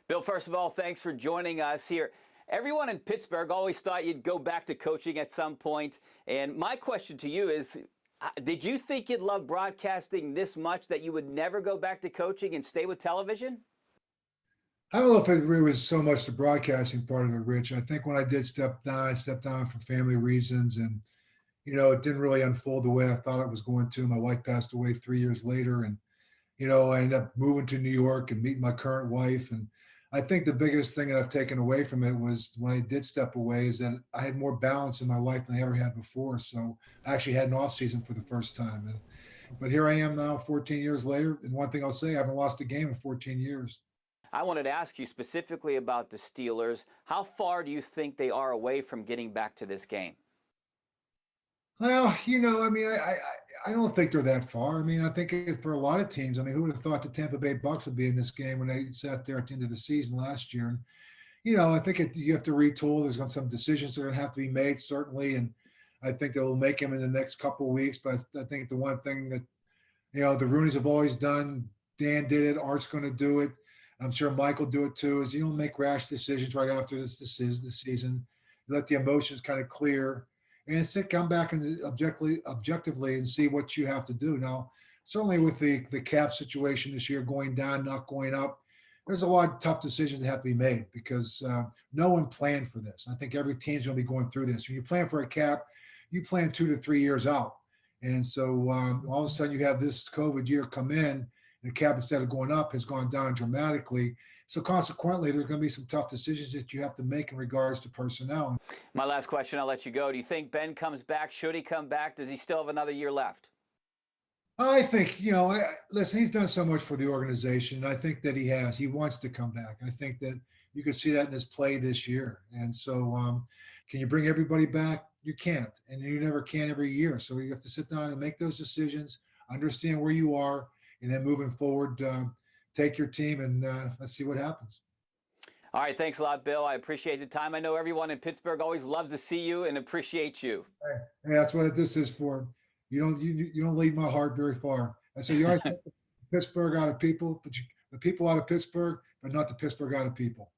Bill, first of all, thanks for joining us here. Everyone in Pittsburgh always thought you'd go back to coaching at some point. And my question to you is, did you think you'd love broadcasting this much that you would never go back to coaching and stay with television? I don't know if it really was so much the broadcasting part of it, Rich. I think when I did step down, I stepped down for family reasons, and it didn't really unfold the way I thought it was going to. My wife passed away 3 years later, and I ended up moving to New York and meeting my current wife. And I think the biggest thing that I've taken away from it was when I did step away is that I had more balance in my life than I ever had before. So I actually had an off season for the first time. But here I am now, 14 years later. And one thing I'll say, I haven't lost a game in 14 years. I wanted to ask you specifically about the Steelers. How far do you think they are away from getting back to this game? Well, I mean, I don't think they're that far. I mean, I think for a lot of teams, I mean, who would have thought the Tampa Bay Bucks would be in this game when they sat there at the end of the season last year? And I think you have to retool. There's going to some decisions that are going to have to be made, certainly, and I think they'll make them in the next couple of weeks. But I think the one thing that the Rooneys have always done, Dan did it, Art's going to do it. I'm sure Mike will do it too. Is you don't make rash decisions right after this season. You let the emotions kind of clear and come back and objectively and see what you have to do. Now, certainly with the cap situation this year going down, not going up, there's a lot of tough decisions that have to be made because no one planned for this. I think every team's going to be going through this. When you plan for a cap, you plan 2 to 3 years out. And so all of a sudden you have this COVID year come in, and the cap, instead of going up, has gone down dramatically. So consequently, there's going to be some tough decisions that you have to make in regards to personnel. My last question, I'll let you go. Do you think Ben comes back? Should he come back? Does he still have another year left? I think, listen, he's done so much for the organization. I think that he has. He wants to come back. I think that you can see that in his play this year. And so can you bring everybody back? You can't. And you never can every year. So you have to sit down and make those decisions, understand where you are, and then moving forward, take your team and let's see what happens. All right, thanks a lot, Bill. I appreciate the time. I know everyone in Pittsburgh always loves to see you and appreciate you. Hey, that's what this is for. You don't lead my heart very far. I say you always take Pittsburgh out of people, but the people out of Pittsburgh, but not the Pittsburgh out of people.